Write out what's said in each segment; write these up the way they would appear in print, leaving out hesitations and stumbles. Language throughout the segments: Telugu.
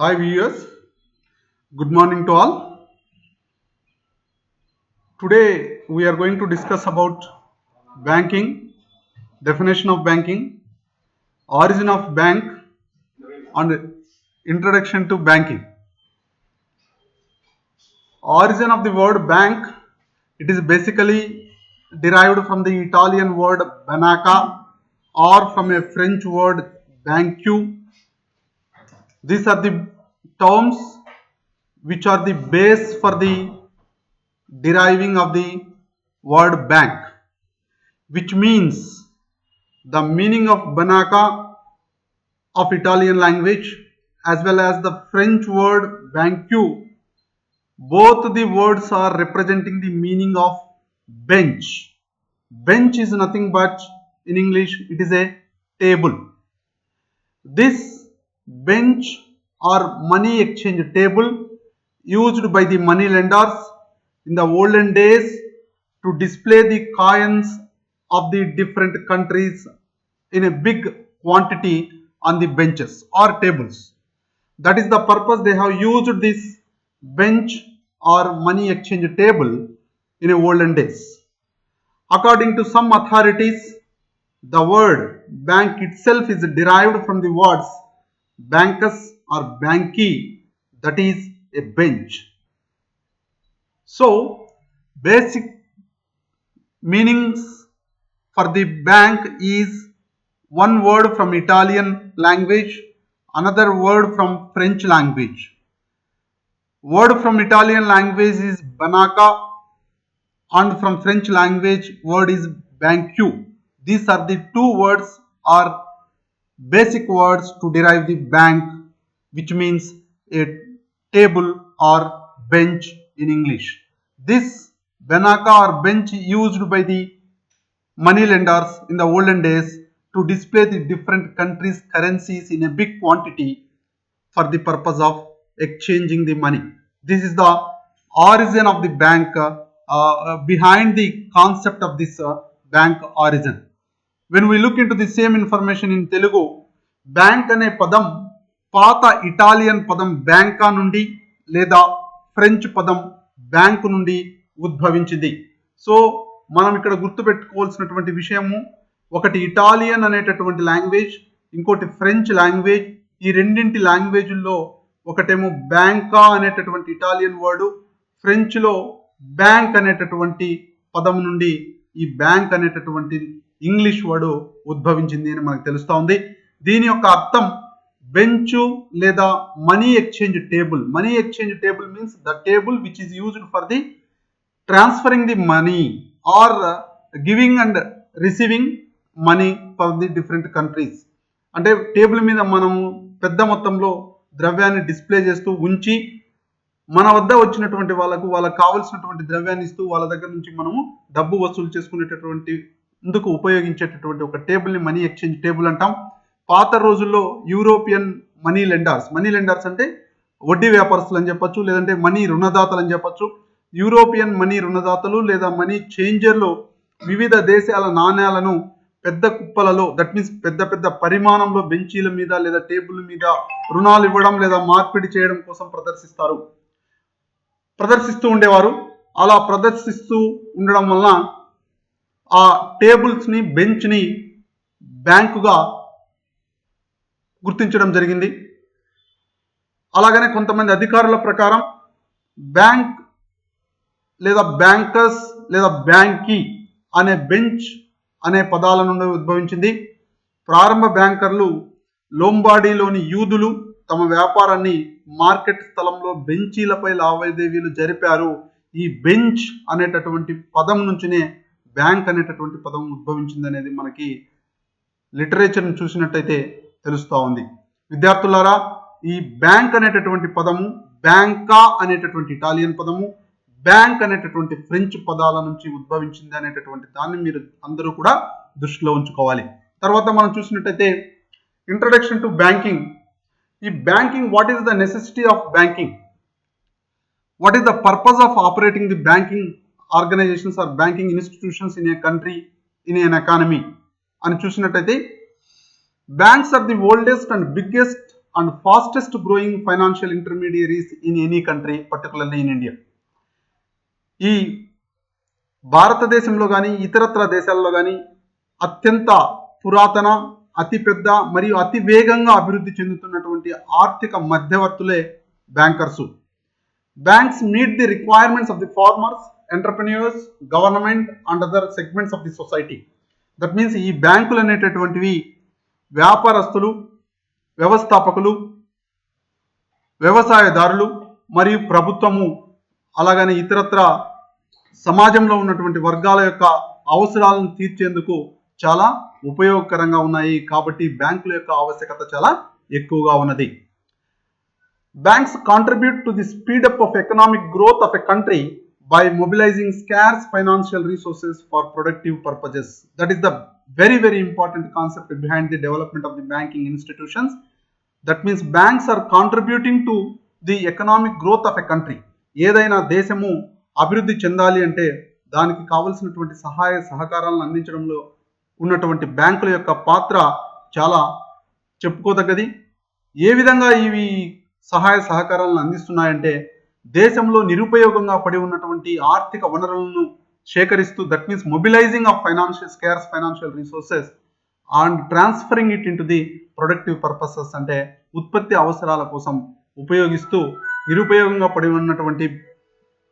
Hi viewers, good morning to all. Today we are going to discuss about banking, definition of banking, origin of bank and introduction to banking. Origin of the word bank, it is basically derived from the Italian word banca or from a French word banque. These are the terms which are the base for the deriving of the word bank, which means the meaning of banca of Italian language as well as the French word banque. Both the words are representing the meaning of bench. Bench is nothing but in English it is a table. This bench or money exchange table used by the money lenders in the olden days to display the coins of the different countries in a big quantity on the benches or tables. That is the purpose they have used this bench or money exchange table in a olden days. According to some authorities, the word bank itself is derived from the words bancus or banki, that is a bench. So, basic meanings for the bank is one word from Italian language, another word from French language. Word from Italian language is banca and from French language word is banque. These are the two words or basic words to derive the bank, which means a table or bench in English. This banca or bench used by the money lenders in the olden days to display the different countries' currencies in a big quantity for the purpose of exchanging the money. This is the origin of the bank, behind the concept of this bank origin. When we look into the same information in Telugu, bank అనే పదం పాత ఇటాలియన్ పదం బ్యాంకా నుండి లేదా ఫ్రెంచ్ పదం బ్యాంకు నుండి ఉద్భవించింది. సో మనం ఇక్కడ గుర్తుపెట్టుకోవాల్సినటువంటి విషయము, ఒకటి ఇటాలియన్ అనేటటువంటి లాంగ్వేజ్, ఇంకోటి ఫ్రెంచ్ లాంగ్వేజ్. ఈ రెండింటి లాంగ్వేజ్ల్లో ఒకటేమో బ్యాంకా అనేటటువంటి ఇటాలియన్ వర్డ్, ఫ్రెంచ్లో బ్యాంక్ అనేటటువంటి పదం నుండి ఈ బ్యాంక్ అనేటటువంటి ఇంగ్లీష్ వర్డ్ ఉద్భవించింది అని మనకు తెలుస్తూ ఉంది. దీని యొక్క అర్థం బెంచు లేదా money exchange table. Money exchange table means the table which is used for the transferring the money are giving and receiving money for the different countries. అంటే టేబుల్ మీద మనము పెద్ద మొత్తంలో ద్రవ్యాన్ని డిస్ప్లే చేస్తూ ఉంచి మన వద్ద వచ్చినటువంటి వాళ్ళకు కావలసినటువంటి ద్రవ్యాన్ని ఇస్తూ వాళ్ళ దగ్గర నుంచి మనము డబ్బు వసూలు చేసుకునేటటువంటి ఇందుకు ఉపయోగించేటటువంటి ఒక టేబుల్ని మనీ ఎక్స్చేంజ్ టేబుల్ అంటాం. పాత రోజుల్లో యూరోపియన్ మనీ లెండర్స్ అంటే వడ్డీ వ్యాపారస్తులు అని చెప్పొచ్చు, లేదంటే మనీ రుణదాతలు అని చెప్పొచ్చు. యూరోపియన్ మనీ రుణదాతలు లేదా మనీ చేంజర్లు వివిధ దేశాల నాణ్యాలను పెద్ద కుప్పలలో, దట్ మీన్స్ పెద్ద పెద్ద పరిమాణంలో బెంచీల మీద లేదా టేబుల్ మీద రుణాలు ఇవ్వడం లేదా మార్పిడి చేయడం కోసం ప్రదర్శిస్తూ ఉండేవారు. అలా ప్రదర్శిస్తూ ఉండడం వలన ఆ టేబుల్స్ని బెంచ్ని బ్యాంకుగా గుర్తించడం జరిగింది. అలాగనే కొంతమంది అధికారుల ప్రకారం బ్యాంక్ లేదా బ్యాంకర్స్ లేదా బ్యాంకీ అనే బెంచ్ అనే పదాల నుండి ఉద్భవించింది. ప్రారంభ బ్యాంకర్లు లోంబార్డీలోని యూదులు తమ వ్యాపారాన్ని మార్కెట్ స్థలంలో బెంచీలపై లావాదేవీలు జరిపారు. ఈ బెంచ్ అనేటటువంటి పదం నుంచినే బ్యాంక్ అనేటటువంటి పదం ఉద్భవించింది అనేది మనకి లిటరేచర్ని చూసినట్టయితే తెలుస్తూ ఉంది. విద్యార్థులారా, ఈ బ్యాంక్ అనేటటువంటి పదము బ్యాంకా అనేటటువంటి ఇటాలియన్ పదము, బ్యాంక్ అనేటటువంటి ఫ్రెంచ్ పదాల నుంచి ఉద్భవించింది అనేటటువంటి దాన్ని మీరు అందరూ కూడా దృష్టిలో ఉంచుకోవాలి. తర్వాత మనం చూసినట్టయితే ఇంట్రడక్షన్ టు బ్యాంకింగ్. ఈ banking, what is the necessity of banking, what is the purpose of operating the banking organisations or banking institutions in a country, in an economy అని చూసినట్టయితే, banks are the oldest and biggest and fastest growing financial intermediaries in any country, particularly in India. ఈ భారతదేశంలో కానీ ఇతరత్ర దేశాల్లో కానీ అత్యంత పురాతన, అతిపెద్ద మరియు అతి వేగంగా అభివృద్ధి చెందుతున్నటువంటి ఆర్థిక మధ్యవర్తులే bankers. Banks meet the requirements of the farmers, entrepreneurs, government and other segments of the society. That means ఈ బ్యాంకులు అనేటటువంటివి వ్యాపారస్తులు, వ్యవస్థాపకులు, వ్యవసాయదారులు మరియు ప్రభుత్వము, అలాగని ఇతరత్ర సమాజంలో ఉన్నటువంటి వర్గాల యొక్క అవసరాలను తీర్చేందుకు చాలా ఉపయోగకరంగా ఉన్నాయి. కాబట్టి బ్యాంకుల యొక్క ఆవశ్యకత చాలా ఎక్కువగా ఉన్నది. Banks contribute to the speed up of economic growth of a country by mobilizing scarce financial resources for productive purposes. That is the very important concept behind the development of the banking institutions. That means banks are contributing to the economic growth of a country. ఏదైనా దేశము అభివృద్ధి చెందాలి అంటే దానికి కావలసినటువంటి సహాయ సహకారాలను అందించడంలో ఉన్నటువంటి బ్యాంకుల యొక్క పాత్ర చాలా చెప్పుకోదగ్గది. ఏ విధంగా ఇవి సహాయ సహకారాలను అందిస్తున్నాయంటే దేశంలో నిరుపయోగంగా పడి ఉన్నటువంటి ఆర్థిక వనరులను సేకరిస్తూ, that means mobilising of scarce financial resources and transferring it into the productive purposes, అంటే ఉత్పత్తి అవసరాల కోసం ఉపయోగిస్తూ నిరుపయోగంగా పడి ఉన్నటువంటి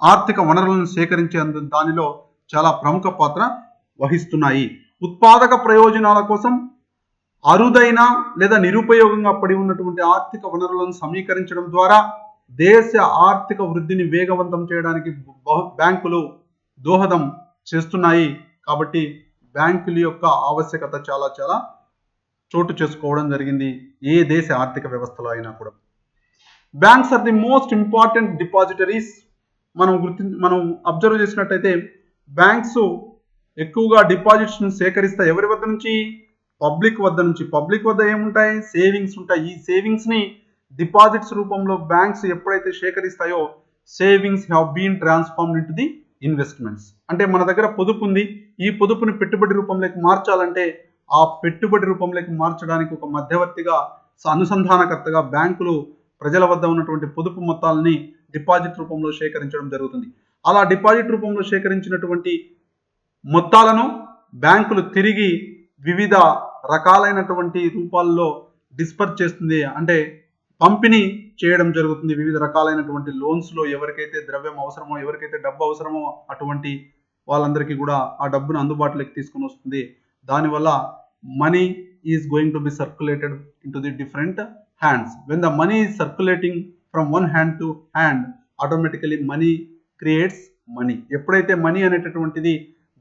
ఆర్థిక వనరులను సేకరించే దానిలో చాలా ప్రముఖ పాత్ర వహిస్తున్నాయి. ఉత్పాదక ప్రయోజనాల కోసం అరుదైన లేదా నిరుపయోగంగా పడి ఉన్నటువంటి ఆర్థిక వనరులను సమీకరించడం ద్వారా దేశ ఆర్థిక వృద్ధిని వేగవంతం చేయడానికి బ్యాంకులు దోహదం చేస్తున్నాయి. కాబట్టి బ్యాంకుల యొక్క ఆవశ్యకత చాలా చోటు చేసుకోవడం జరిగింది ఏ దేశ ఆర్థిక వ్యవస్థలో అయినా కూడా. Banks are the most important depositories. మనం అబ్జర్వ్ చేసినట్టయితే బ్యాంక్స్ ఎక్కువగా డిపాజిట్స్ను సేకరిస్తాయి. ఎవరి వద్ద నుంచి? పబ్లిక్ వద్ద నుంచి. పబ్లిక్ వద్ద ఏముంటాయి? సేవింగ్స్ ఉంటాయి. ఈ సేవింగ్స్ని డిపాజిట్స్ రూపంలో బ్యాంక్స్ ఎప్పుడైతే సేకరిస్తాయో savings have been transformed into the investments. అంటే మన దగ్గర పొదుపు ఉంది, ఈ పొదుపుని పెట్టుబడి రూపంలోకి మార్చాలంటే ఆ పెట్టుబడి రూపంలోకి మార్చడానికి ఒక మధ్యవర్తిగా, అనుసంధానకర్తగా బ్యాంకులు ప్రజల వద్ద ఉన్నటువంటి పొదుపు మొత్తాలని డిపాజిట్ రూపంలో సేకరించడం జరుగుతుంది. అలా డిపాజిట్ రూపంలో సేకరించినటువంటి మొత్తాలను బ్యాంకులు తిరిగి వివిధ రకాలైనటువంటి రూపాల్లో డిస్పర్స్ చేస్తుంది, అంటే పంపిణీ చేయడం జరుగుతుంది. వివిధ రకాలైనటువంటి లోన్స్లో ఎవరికైతే ద్రవ్యం అవసరమో, ఎవరికైతే డబ్బు అవసరమో అటువంటి వాళ్ళందరికీ కూడా ఆ డబ్బును అందుబాటులోకి తీసుకుని వస్తుంది. దానివల్ల money is going to be circulated in to the different hands. When the money is circulating from one hand to hand, automatically money creates money. ఎప్పుడైతే మనీ అనేటటువంటిది,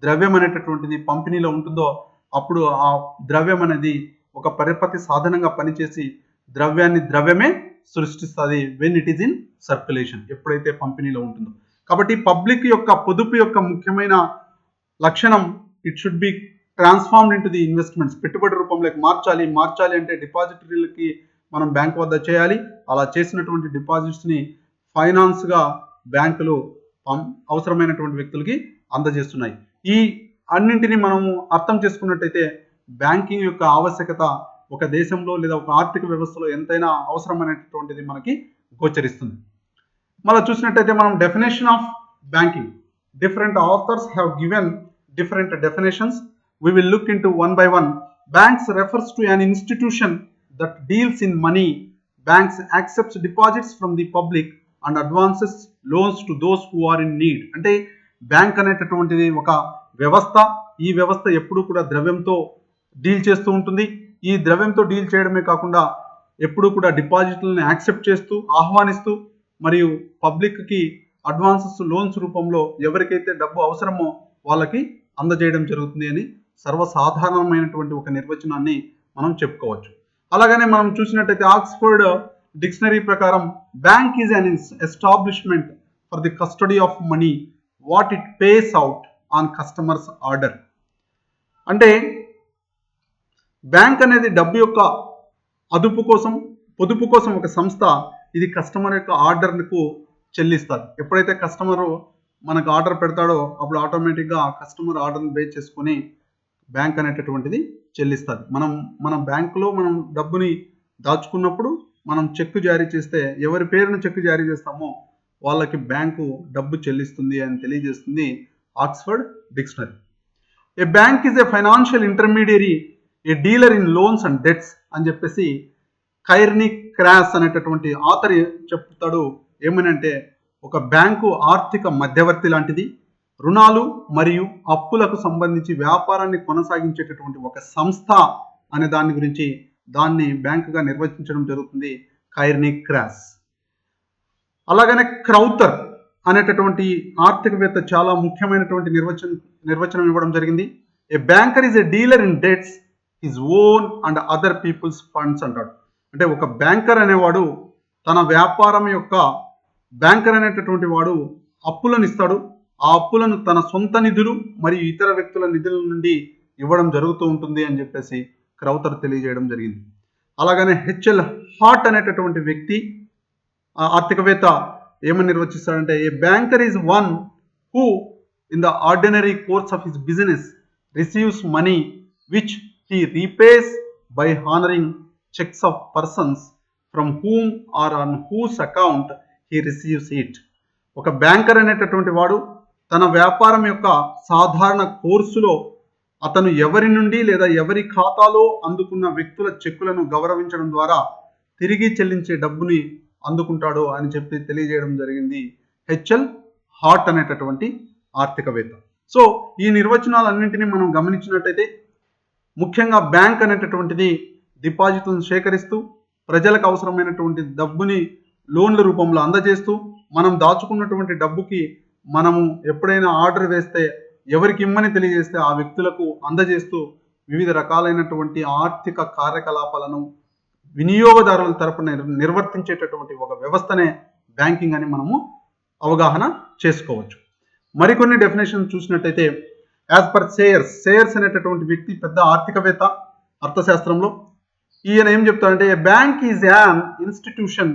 ద్రవ్యం అనేటటువంటిది పంపిణీలో ఉంటుందో అప్పుడు ఆ ద్రవ్యం అనేది ఒక పరపతి సాధనంగా పనిచేసి ద్రవ్యమే సృష్టిస్తుంది. When it is in circulation, ఎప్పుడైతే పంపిణీలో ఉంటుందో. కాబట్టి పబ్లిక్ యొక్క పొదుపు యొక్క ముఖ్యమైన లక్షణం, it should be transformed into the investments. పెట్టుబడి రూపంలోకి మార్చాలి అంటే డిపాజిటరీలకి మనం బ్యాంక్ వద్ద చేయాలి. అలా చేసినటువంటి డిపాజిట్స్ని ఫైనాన్స్గా బ్యాంకులు అవసరమైనటువంటి వ్యక్తులకి అందజేస్తున్నాయి. ఈ అన్నింటినీ మనము అర్థం చేసుకున్నట్టయితే బ్యాంకింగ్ యొక్క ఆవశ్యకత ఒక దేశంలో లేదా ఒక ఆర్థిక వ్యవస్థలో ఎంతైనా అవసరమైనటువంటిది మనకి గోచరిస్తుంది. మళ్ళీ చూసినట్టయితే మనం definition of banking, different authors have given different definitions. We will look into one by one. Banks refers to an institution that deals in money. Banks accepts deposits from the public and advances loans to those who are in need. అంటే బ్యాంక్ అనేటటువంటిది ఒక వ్యవస్థ. ఈ వ్యవస్థ ఎప్పుడు కూడా ద్రవ్యంతో డీల్ చేస్తూ ఉంటుంది. ఈ ద్రవ్యంతో డీల్ చేయడమే కాకుండా ఎప్పుడు కూడా డిపాజిట్లను యాక్సెప్ట్ చేస్తూ, ఆహ్వానిస్తూ మరియు పబ్లిక్కి అడ్వాన్సెస్, లోన్స్ రూపంలో ఎవరికైతే డబ్బు అవసరమో వాళ్ళకి అందజేయడం జరుగుతుంది అని సర్వసాధారణమైనటువంటి ఒక నిర్వచనాన్ని మనం చెప్పుకోవచ్చు. అలాగనే మనం చూసినట్టయితే ఆక్స్ఫర్డ్ డిక్షనరీ ప్రకారం bank is an establishment for the custody of money what it pays out on customers order. అంటే బ్యాంక్ అనేది డబ్బు యొక్క అదుపు కోసం, పొదుపు కోసం ఒక సంస్థ. ఇది కస్టమర్ యొక్క ఆర్డర్కు చెల్లిస్తారు. ఎప్పుడైతే కస్టమరు మనకు ఆర్డర్ పెడతాడో అప్పుడు ఆటోమేటిక్గా ఆ కస్టమర్ ఆర్డర్ని బేస్ చేసుకొని బ్యాంక్ అనేటటువంటిది చెల్లిస్తుంది. మన బ్యాంకులో మనం డబ్బుని దాచుకున్నప్పుడు మనం చెక్కు జారీ చేస్తే ఎవరి పేరున చెక్కు జారీ చేస్తామో వాళ్ళకి బ్యాంకు డబ్బు చెల్లిస్తుంది అని తెలియజేస్తుంది Oxford dictionary. A bank is a financial intermediary, a dealer in loans and debts అని చెప్పేసి కైర్నీ క్రాస్ అనేటటువంటి ఆథర్ చెప్తాడు. ఏమనంటే ఒక బ్యాంకు ఆర్థిక మధ్యవర్తి లాంటిది, రుణాలు మరియు అప్పులకు సంబంధించి వ్యాపారాన్ని కొనసాగించేటటువంటి ఒక సంస్థ అనే దాని గురించి దాన్ని బ్యాంకుగా నిర్వచించడం జరుగుతుంది కైర్నీ క్రాస్. అలాగనే క్రౌతర్ అనేటటువంటి ఆర్థికవేత్త చాలా ముఖ్యమైనటువంటి నిర్వచనం ఇవ్వడం జరిగింది. A banker is a dealer in debts his own and other people's funds అంటాడు. అంటే ఒక బ్యాంకర్ అనేవాడు తన వ్యాపారం యొక్క బ్యాంకర్ అనేటటువంటి వాడు అప్పులను ఇస్తాడు. ఆ అప్పులను తన సొంత నిధులు మరియు ఇతర వ్యక్తుల నిధుల నుండి ఇవ్వడం జరుగుతూ ఉంటుంది అని చెప్పేసి క్రౌతర్ తెలియజేయడం జరిగింది. అలాగనే హెచ్ఎల్ హార్ట్ అనేటటువంటి వ్యక్తి ఆర్థికవేత్త ఏమని నిర్వచిస్తాడంటే a banker is one who in the ordinary course of his business receives money which he repays by honouring cheques of persons from whom or on whose account he receives it. ఒక బ్యాంకర్ అనేటటువంటి వాడు తన వ్యాపారం యొక్క సాధారణ కోర్సులో అతను ఎవరి నుండి లేదా ఎవరి ఖాతాలో అందుకున్న వ్యక్తుల చెక్కులను గౌరవించడం ద్వారా తిరిగి చెల్లించే డబ్బుని అందుకుంటాడు అని చెప్పి తెలియజేయడం జరిగింది హెచ్ఎల్ హార్ట్ అనేటటువంటి ఆర్థికవేత్త. సో ఈ నిర్వచనాలన్నింటినీ మనం గమనించినట్టయితే ముఖ్యంగా బ్యాంక్ అనేటటువంటిది డిపాజిట్లను సేకరిస్తూ ప్రజలకు అవసరమైనటువంటి డబ్బుని లోన్ల రూపంలో అందజేస్తూ మనం దాచుకున్నటువంటి డబ్బుకి మనము ఎప్పుడైనా ఆర్డర్ వేస్తే ఎవరికి ఇమ్మని తెలియజేస్తే ఆ వ్యక్తులకు అందజేస్తూ వివిధ రకాలైనటువంటి ఆర్థిక కార్యకలాపాలను వినియోగదారుల తరపున నిర్వర్తించేటటువంటి ఒక వ్యవస్థనే బ్యాంకింగ్ అని మనము అవగాహన చేసుకోవచ్చు. మరికొన్ని డెఫినేషన్ చూసినట్టయితే యాజ్ పర్ సేయర్స్ అనేటటువంటి వ్యక్తి పెద్ద ఆర్థికవేత్త అర్థశాస్త్రంలో. ఈయన ఏం చెప్తారంటే a bank is an institution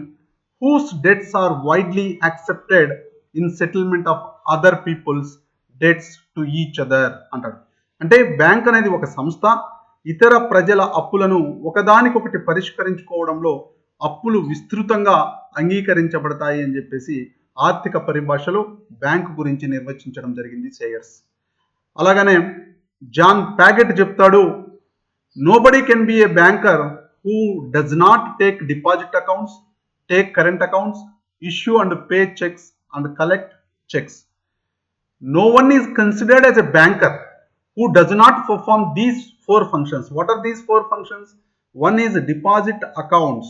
whose debts are widely accepted in settlement of other people's debts to each other అంటాడు. అంటే బ్యాంక్ అనేది ఒక సంస్థ, ఇతర ప్రజల అప్పులను ఒకదానికొకటి పరిష్కరించుకోవడంలో అప్పులు విస్తృతంగా అంగీకరించబడతాయి అని చెప్పేసి ఆర్థిక పరిభాషలో బ్యాంకు గురించి నిర్వచించడం జరిగింది సేయర్స్. అలాగనే జాన్ ప్యాగెట్ చెప్తాడు nobody can be A banker who does not take deposit accounts, take current accounts, issue and pay checks and collect checks. No one is considered as a banker who does not perform these four functions. What are these four functions? One is deposit accounts.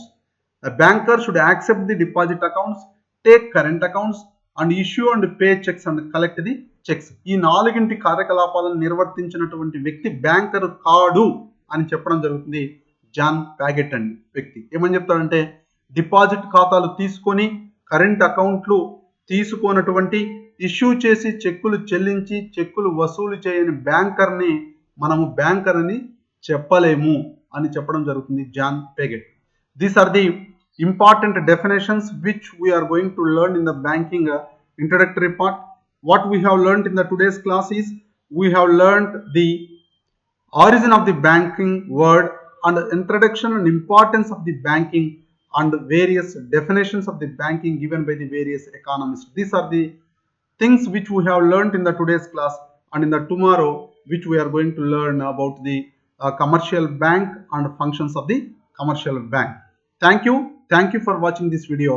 A banker should accept the deposit accounts, take current accounts, and issue and pay checks and collect the checks. ఈ నాలుగింటి కార్యకలాపాలను నిర్వర్తించినటువంటి వ్యక్తి బ్యాంకర్ కాడు అని చెప్పడం జరుగుతుంది జాన్ ప్యాగెట్ అనే వ్యక్తి. ఏమని చెప్తాడంటే డిపాజిట్ ఖాతాలు తీసుకొని కరెంట్ అకౌంట్లు తీసుకున్నటువంటి ఇష్యూ చేసి చెక్కులు చెల్లించి చెక్కులు వసూలు చేయని బ్యాంకర్ని మనము బ్యాంకర్ అని చెప్పలేము అని చెప్పడం జరుగుతుంది John Paget. These are the important definitions which we're going to learn in the banking introductory part. What we have learned in the today's class is we have learned the origin of the banking word and the introduction and importance of the banking and various definitions of the banking given by the various economists. These are the things which we have learned in the today's class, and in the tomorrow which we are going to learn about the commercial bank and functions of the commercial bank. Thank you for watching this video.